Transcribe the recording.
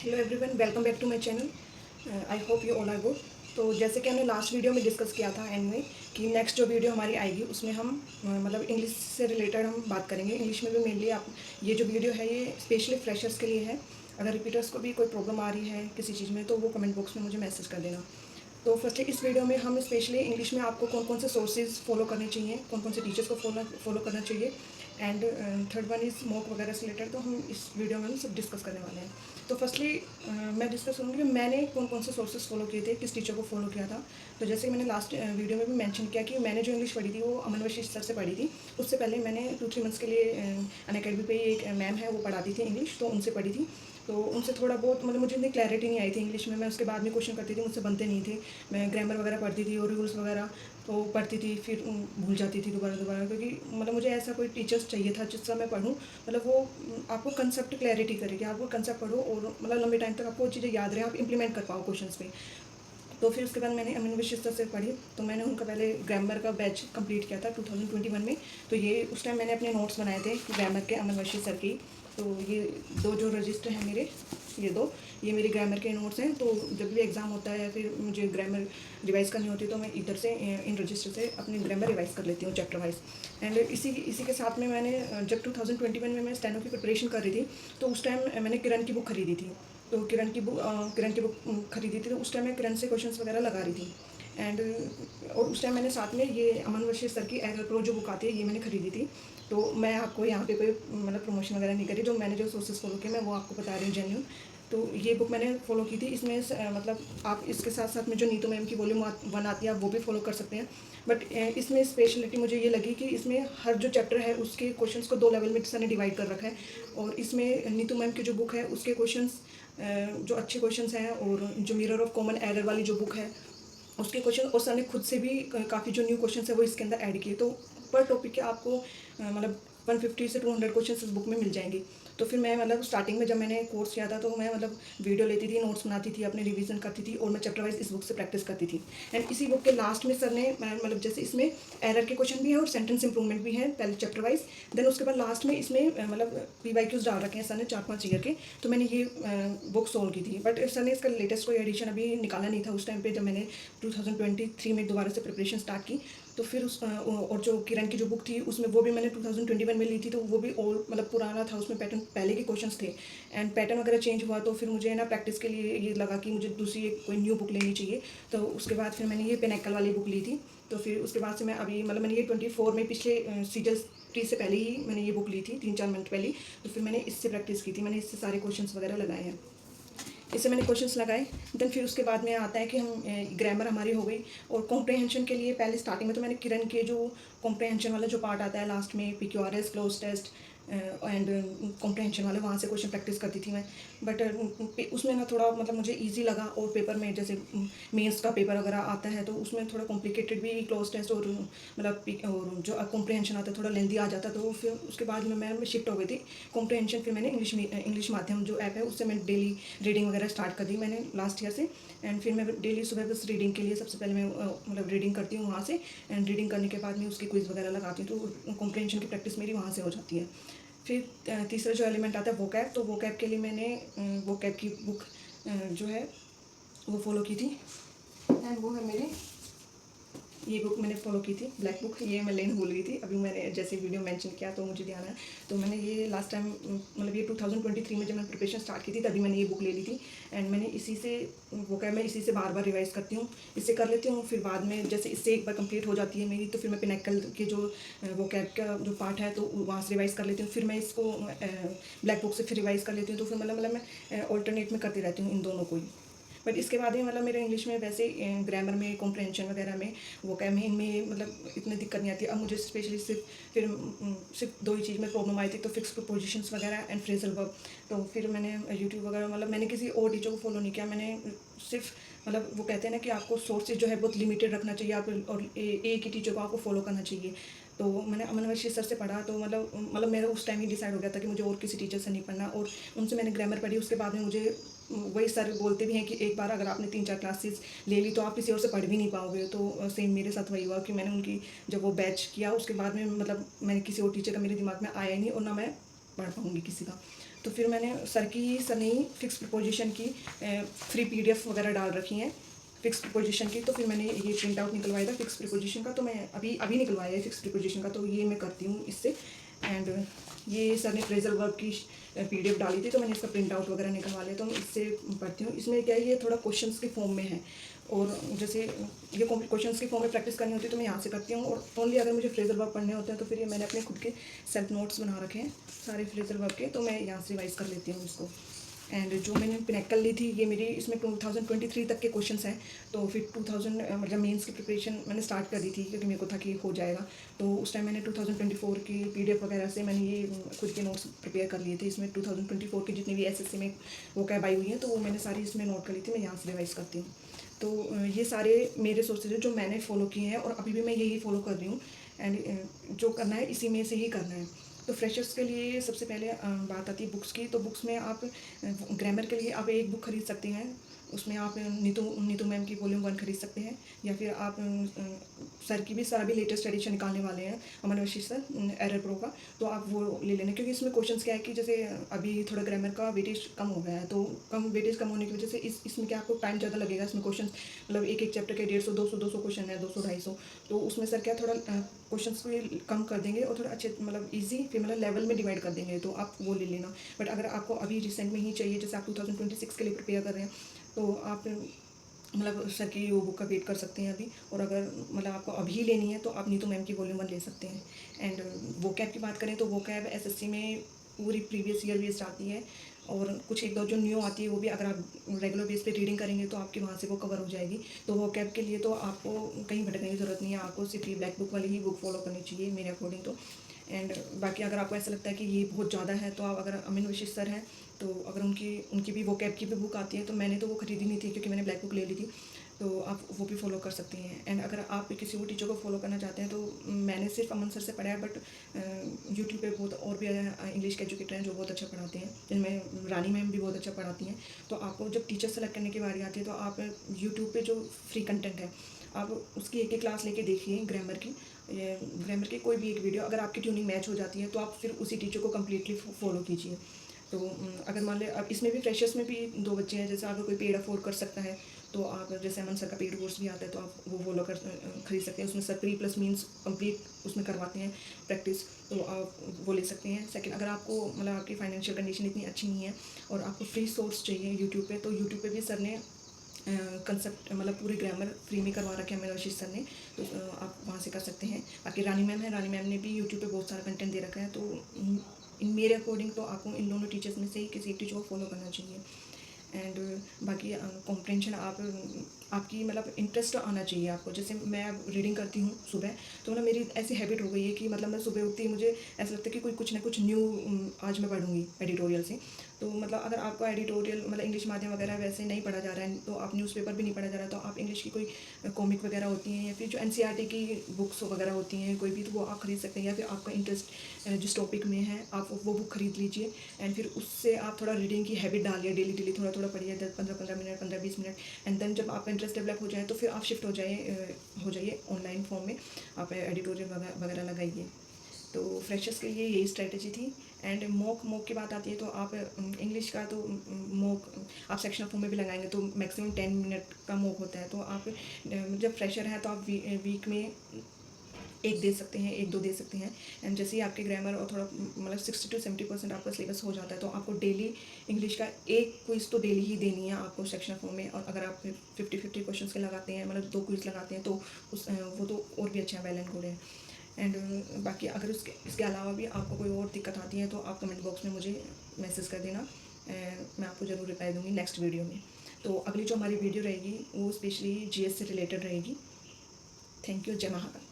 Hello everyone, welcome back to my channel. I hope you all are good. तो जैसे कि हमने last video में डिस्कस किया था एंड में कि नेक्स्ट जो वीडियो हमारी आएगी उसमें हम मतलब इंग्लिश से रिलेटेड हम बात करेंगे। इंग्लिश में भी मेनली आप ये जो वीडियो है ये स्पेशली फ्रेशर्स के लिए है। अगर रिपीटर्स को भी कोई प्रॉब्लम आ रही है किसी चीज़ में तो वो कमेंट बॉक्स में मुझे मैसेज कर देना। तो फर्स्टली इस वीडियो में हम स्पेशली इंग्लिश में आपको कौन कौन से सोर्सेज फॉलो करने चाहिए, कौन कौन से टीचर्स को फॉलो करना चाहिए and third one is mock वगैरह से रिलेटेड, तो हम इस वीडियो में हम सब डिस्कस करने वाले हैं। तो फर्स्टली मैं डिस्कस करूँगी कि मैंने कौन कौन से सोर्सेज फॉलो किए थे, किस टीचर को फॉलो किया था। तो जैसे कि मैंने लास्ट वीडियो में भी मेंशन किया कि मैंने जो इंग्लिश पढ़ी थी वो अमन वशीष सर से पढ़ी थी। उससे पहले मैंने 2-3 मंथ्स के लिए अनअकैडमी पे एक मैम है वो पढ़ाती थी इंग्लिश, तो उनसे पढ़ी थी। तो उनसे थोड़ा बहुत मतलब मुझे इतनी क्लैरिटी नहीं आई थी इंग्लिश में। मैं उसके बाद में क्वेश्चन करती थी, मुझसे बनते नहीं थे। मैं ग्रामर वगैरह पढ़ती थी और रूल्स वगैरह तो पढ़ती थी, फिर भूल जाती थी दोबारा दोबारा, क्योंकि मतलब मुझे ऐसा कोई टीचर्स चाहिए था जिसका मैं पढ़ूँ मतलब वो आपको कंसेप्ट क्लैरिटी करेगी। आप वो कंसेप्ट पढ़ो और मतलब लंबे टाइम तक आपको वो चीज़ें याद रहे, आप इंप्लीमेंट कर पाओ क्वेश्चन में। तो फिर उसके बाद मैंने अमीन वशीष सर से पढ़ी। तो मैंने उनका पहले ग्रामर का बैच कंप्लीट किया था 2021 में। तो ये उस टाइम मैंने अपने नोट्स बनाए थे ग्रामर के, अमन वशीष सर की। तो ये दो जो रजिस्टर हैं मेरे, ये मेरे ग्रामर के नोट्स हैं। तो जब भी एग्ज़ाम होता है या फिर मुझे ग्रामर रिवाइज़ करनी होती है तो मैं इधर से इन रजिस्टर से अपनी ग्रामर रिवाइज़ कर लेती हूँ चैप्टर वाइज। एंड इसी के साथ में मैंने जब 2021 में मैं स्टेनो की प्रिपरेशन कर रही थी तो उस टाइम मैंने किरण की बुक खरीदी थी। तो किरण की बुक खरीदी थी। तो उस टाइम मैं किरण से क्वेश्चंस वगैरह लगा रही थी। एंड और उस टाइम मैंने साथ में ये अमन वशीष सर की एरर प्रो जो बुक आती है ये मैंने खरीदी थी। तो मैं आपको यहाँ पे कोई मतलब प्रमोशन वगैरह नहीं करी, जो मैंने जो सोर्सेज फॉलो किए मैं वो आपको बता रही हूँ जेन्यून। तो ये बुक मैंने फॉलो की थी। इसमें मतलब आप इसके साथ साथ में जो नीतू मैम की वॉल्यूम 1 आती है आप वो भी फॉलो कर सकते हैं। बट इसमें स्पेशलिटी मुझे ये लगी कि इसमें हर जो चैप्टर है उसके क्वेश्चंस को 2 लेवल में सर ने डिवाइड कर रखा है। और इसमें नीतू मैम की जो बुक है उसके क्वेश्चंस जो अच्छे क्वेश्चंस हैं, और जो मिरर ऑफ कॉमन एरर वाली जो बुक है उसके क्वेश्चन, और सर ने खुद से भी काफ़ी जो न्यू क्वेश्चन है वो इसके अंदर ऐड किए। तो पर टॉपिक के आपको मतलब 150 से 200 क्वेश्चन इस बुक में मिल जाएंगे। तो फिर मैं मतलब स्टार्टिंग में जब मैंने कोर्स किया था तो मैं मतलब वीडियो लेती थी, नोट्स बनाती थी, अपने रिवीजन करती थी और मैं चैप्टर वाइज इस बुक से प्रैक्टिस करती थी। एंड इसी बुक के लास्ट में सर ने मतलब जैसे इसमें एरर के क्वेश्चन भी हैं और सेंटेंस इंप्रूवमेंट भी हैं पहले चैप्टर वाइज। देन उसके बाद लास्ट में इसमें मतलब PYQs डाल रखे हैं सर ने 4-5 ईयर के। तो मैंने ये बुक सोल्व की थी। बट सर ने इसका लेटेस्ट कोई एडिशन अभी निकाला नहीं था उस टाइम पे जब मैंने 2023 में दोबारा से प्रिपरेशन स्टार्ट की। तो फिर उस और जो किरण की जो बुक थी उसमें वो भी मैंने 2021 में ली थी। तो वो भी और मतलब पुराना था, उसमें पैटर्न पहले के क्वेश्चंस थे एंड पैटर्न वगैरह चेंज हुआ। तो फिर मुझे ना प्रैक्टिस के लिए ये लगा कि मुझे दूसरी एक कोई न्यू बुक लेनी चाहिए। तो उसके बाद फिर मैंने ये पिनैकल वाली बुक ली थी। तो फिर उसके बाद से मैं अभी मतलब मैंने ये 24 में पिछले सीजल टी से पहले ही मैंने ये बुक ली थी 3-4 मंथ पहले। तो फिर मैंने इससे प्रैक्टिस की थी, मैंने इससे सारे क्वेश्चंस वगैरह लगाए हैं, इससे मैंने क्वेश्चंस लगाए। देन फिर उसके बाद में आता है कि हम ग्रामर हमारी हो गई। और कॉम्प्रहेंशन के लिए पहले स्टार्टिंग में तो मैंने किरण के जो कॉम्प्रहेंशन वाला जो पार्ट आता है लास्ट में PQRS cloze test and comprehension वाले, वहाँ से क्वेश्चन प्रैक्टिस करती थी मैं। बट उसमें ना थोड़ा मतलब मुझे ईजी लगा। और पेपर में जैसे मेंस का पेपर वगैरह आता है तो उसमें थोड़ा कॉम्प्लिकेटेड भी क्लोज टेस्ट और मतलब और जो कॉम्प्रहेंशन आता है थोड़ा लेंदी आ जाता। तो फिर उसके बाद में मैं शिफ्ट हो गई थी कॉम्प्रहेंशन। फिर मैंने इंग्लिश माध्यम जो ऐप है उससे मैं डेली रीडिंग वगैरह स्टार्ट कर दी मैंने लास्ट ईयर से। एंड फिर मैं डेली सुबह बस रीडिंग के लिए सबसे पहले मैं मतलब रीडिंग करती हूँ वहाँ से। एंड रीडिंग करने के बाद में उसकी क्विज़ वगैरह लगाती हूँ तो कॉम्प्रहेंशन की प्रैक्टिस मेरी वहाँ से हो जाती है। फिर तीसरा जो एलिमेंट आता है वोकैब। तो वोकैब के लिए मैंने वोकैब की बुक जो है वो फॉलो की थी। एंड वो है मेरी ये बुक मैंने फॉलो की थी, ब्लैक बुक। ये मैं लेने भूल गई थी, अभी मैंने जैसे वीडियो मेंशन किया तो मुझे ध्यान है। तो मैंने ये लास्ट टाइम मतलब ये 2023 में जब मैंने प्रिपरेशन स्टार्ट की थी तभी मैंने ये बुक ले ली थी। एंड मैंने इसी से वोकैब में इसी से बार बार रिवाइज़ करती हूँ, इससे कर लेती हूँ। फिर बाद में जैसे इससे एक बार कंप्लीट हो जाती है मेरी तो फिर मैं पिनैकल के जो वोकैब का जो पार्ट है तो वहाँ से रिवाइज़ कर लेती हूँ। फिर मैं इसको ब्लैक बुक से फिर रिवाइज़ कर लेती हूँ। तो फिर मतलब मैं ऑल्टरनेट में करती रहती हूँ इन दोनों को ही। बट इसके बाद ही मतलब मेरे इंग्लिश में वैसे ग्रामर में कॉम्प्रहेंशन वगैरह में वोकैब में इनमें मतलब इतनी दिक्कत नहीं आती। अब मुझे स्पेशली सिर्फ 2 ही चीज़ में प्रॉब्लम आई थी, तो फिक्स प्रीपोजिशंस वगैरह एंड फ्रेजल वर्ब। तो फिर मैंने यूट्यूब वगैरह मतलब मैंने किसी और टीचर को फॉलो नहीं किया। मैंने सिर्फ मतलब वो कहते हैं ना कि आपको सोर्सेज जो है बहुत लिमिटेड रखना चाहिए आप, और एक ही टीचर को आपको फॉलो करना चाहिए। तो मैंने अमन वशीष सर से पढ़ा। तो मतलब मेरा उस टाइम ही डिसाइड हो गया था कि मुझे और किसी टीचर से नहीं पढ़ना। और उनसे मैंने ग्रामर पढ़ी। उसके बाद में मुझे वही सर बोलते भी हैं कि एक बार अगर आपने 3-4 क्लासेस ले ली तो आप किसी और से पढ़ भी नहीं पाओगे। तो सेम मेरे साथ वही हुआ कि मैंने उनकी जब वो बैच किया उसके बाद में मतलब मैंने किसी और टीचर का मेरे दिमाग में आया ही नहीं, और ना मैं पढ़ पाऊँगी किसी का। तो फिर मैंने सर ने ही फिक्स प्रीपोजिशन की फ्री PDF वगैरह डाल रखी हैं फिक्स प्रीपोजिशन की। तो फिर मैंने ये प्रिंट आउट निकलवाया था फिक्स प्रीपोजिशन का, तो मैं अभी निकलवाया है फिक्स प्रीपोजिशन का, तो ये मैं करती हूँ इससे। एंड ये सर ने फ्रेजल वर्ब की PDF डाली थी, तो मैंने इसका प्रिंट आउट वगैरह निकलवा लिया, तो मैं इससे पढ़ती हूँ। इसमें क्या है, ये थोड़ा क्वेश्चंस के फॉर्म में है, और जैसे ये क्वेश्चंस के फॉर्म में प्रैक्टिस करनी होती है तो मैं यहाँ से करती हूँ। और ओनली अगर मुझे फ्रेजल वर्ब पढ़ने होते हैं तो फिर ये मैंने अपने खुद के सेल्फ नोट्स बना रखे हैं सारे फ्रेजल वर्ब के, तो मैं यहाँ से रिवाइज़ कर लेती हूँ इसको। एंड जो मैंने पिनेकल ली थी, ये मेरी इसमें 2023 तक के क्वेश्चंस हैं। तो फिर 2000 मतलब मेंस की प्रिपरेशन मैंने स्टार्ट कर दी थी, क्योंकि मेरे को था कि हो जाएगा। तो उस टाइम मैंने 2024 की PDF वगैरह से मैंने ये खुद के नोट्स प्रिपेयर कर लिए थे। इसमें 2024 की जितनी भी SSC में वो कैब आई हुई हैं, तो वो मैंने सारी इसमें नोट कर ली थी, मैं यहाँ से रिवाइज़ करती हूँ। तो ये सारे मेरे सोर्सेज हैं जो मैंने फॉलो किए हैं, और अभी भी मैं यही फॉलो कर रही हूँ। एंड जो करना है इसी में से ही करना है। तो फ्रेशर्स के लिए सबसे पहले बात आती है बुक्स की। तो बुक्स में आप ग्रामर के लिए आप एक बुक खरीद सकते हैं, उसमें आप नीतू मैम की वॉल्यूम 1 खरीद सकते हैं, या फिर आप सर की भी सारा भी लेटेस्ट एडिशन निकालने वाले हैं अमन वशी सर एरर प्रो का, तो आप वो ले लेना। क्योंकि इसमें क्वेश्चंस क्या है कि जैसे अभी थोड़ा ग्रामर का वेटेज कम हो गया है, तो वेटेज कम होने की वजह से इसमें क्या आपको टाइम ज़्यादा लगेगा। इसमें क्वेश्चन मतलब एक चैप्टर के 150 200 क्वेश्चन है, 200-250, तो उसमें सर क्या थोड़ा क्वेश्चंस को कम कर देंगे और थोड़ा अच्छे मतलब ईजी फिर मतलब लेवल में डिवाइड कर देंगे, तो आप वो ले लेना। बट अगर आपको अभी रिसेंट में ही चाहिए, जैसे आप 2026 के लिए प्रिपेयर कर रहे हैं, तो आप मतलब सर की वो बुक का वेट कर सकते हैं अभी। और अगर मतलब आपको अभी लेनी है तो आप नीतू मैम की वॉल्यूम 1 ले सकते हैं। एंड वो कैब की बात करें तो वो कैब SSC में पूरी प्रीवियस ईयर बेस्ड आती है, और कुछ एक दो जो न्यू आती है वो भी अगर आप रेगुलर बेस पे रीडिंग करेंगे तो आपकी वहाँ से वो कवर हो जाएगी। तो वो कैब के लिए तो आपको कहीं भटकने की ज़रूरत नहीं है, आपको सिर्फ ये ब्लैक बुक वाली ही बुक फॉलो करनी चाहिए मेरे अकॉर्डिंग तो। एंड बाकी अगर आपको ऐसा लगता है कि ये बहुत ज़्यादा है, तो आप अगर अमीन वशीष सर हैं, तो अगर उनकी भी वो कैब की भी बुक आती है, तो मैंने तो वो खरीदी नहीं थी क्योंकि मैंने ब्लैक बुक ले ली थी, तो आप वो भी फॉलो कर सकती हैं। एंड अगर आप किसी और टीचर को फॉलो करना चाहते हैं, तो मैंने सिर्फ अमन सर से पढ़ा है, बट यूट्यूब पे बहुत और भी इंग्लिश के एजुकेटर हैं जो बहुत अच्छा पढ़ाते हैं, जिनमें रानी मैम भी बहुत अच्छा पढ़ाती हैं। तो आपको जब टीचर सेलेक्ट करने की बारी आती है, तो आप यूट्यूब पे जो फ्री कंटेंट है आप उसकी एक क्लास लेके देखिए ग्रामर की कोई भी एक वीडियो। अगर आपकी ट्यूनिंग मैच हो जाती है तो आप फिर उसी टीचर को कम्प्लीटली फॉलो कीजिए। तो अगर मान लें अब इसमें भी फ्रेशर्स में भी 2 बच्चे हैं, जैसे अगर कोई पेड अफोर्ड कर सकता है, तो आप जैसे अमन सर का पेड कोर्स भी आता है, तो आप वो फॉलो खरीद सकते हैं। उसमें sir pre plus means complete उसमें करवाते हैं प्रैक्टिस, तो आप वो ले सकते हैं। सेकंड, अगर आपको मतलब आपकी फाइनेंशियल कंडीशन इतनी अच्छी नहीं है और आपको फ्री सोर्स चाहिए यूट्यूब पे, तो यूट्यूब पे भी सर ने कंसेप्ट मतलब पूरी ग्रामर फ्री में करवा रखे हैं मेरे आशीष सर ने, तो आप वहाँ से कर सकते हैं। बाकी रानी मैम है, रानी मैम ने भी यूट्यूब पे बहुत सारा कंटेंट दे रखा है, तो इन मेरे अकॉर्डिंग तो आपको इन दोनों टीचर्स में से ही किसी एक टीचर को फॉलो करना चाहिए। एंड बाकी कॉम्प्रेंशन आपकी मतलब इंटरेस्ट आना चाहिए आपको। जैसे मैं अब रीडिंग करती हूँ सुबह, तो मतलब मेरी ऐसी हैबिट हो गई है कि मतलब मैं सुबह उठती ही मुझे ऐसा लगता है कि कोई कुछ ना कुछ न्यू आज मैं पढ़ूंगी एडिटोरियल से। तो मतलब अगर आपको एडिटोरियल मतलब इंग्लिश माध्यम वगैरह वैसे नहीं पढ़ा जा रहा है, तो आप न्यूज़पेपर भी नहीं पढ़ा जा रहा है, तो आप इंग्लिश की कोई कॉमिक वगैरह होती हैं या फिर जो NCERT की बुक्स वगैरह होती हैं कोई भी, तो वो आप खरीद सकते हैं। या फिर आपका इंटरेस्ट जिस टॉपिक में है आप वो बुक खरीद लीजिए, एंड फिर उससे आप थोड़ा रीडिंग की हैबिट डालिए, डेली थोड़ा थोड़ा पढ़िए, 15 मिनट 15-20 मिनट। एंड देन जब आपका इंटरेस्ट डेवलप हो जाए तो फिर आप शिफ्ट हो जाइए ऑनलाइन फॉर्म में, आप एडिटोरियल वगैरह लगाइए। तो फ्रेशर्स के लिए यही स्ट्रेटजी थी। एंड मॉक की बात आती है, तो आप इंग्लिश का तो मॉक आप सेक्शनल फॉर्म में भी लगाएंगे तो मैक्सिमम 10 मिनट का मॉक होता है। तो आप जब फ्रेशर हैं तो आप वीक में एक दो दे सकते हैं। एंड जैसे ही आपके ग्रामर और थोड़ा मतलब 60 to 70% आपका सिलेबस हो जाता है, तो आपको डेली इंग्लिश का एक क्विज़ तो डेली ही देनी है आपको सेक्शनल फॉर्म में। और अगर आप 50-50 क्वेश्चन के लगाते हैं, मतलब 2 क्विज़ लगाते हैं, तो वो तो और भी अच्छा वेल एंड गुड है। एंड बाकी अगर इसके अलावा भी आपको कोई और दिक्कत आती है तो आप कमेंट बॉक्स में मुझे मैसेज कर देना, मैं आपको ज़रूर रिप्लाई दूँगी नेक्स्ट वीडियो में। तो अगली जो हमारी वीडियो रहेगी वो स्पेशली GS से रिलेटेड रहेगी। Thank you. जय महाकाल।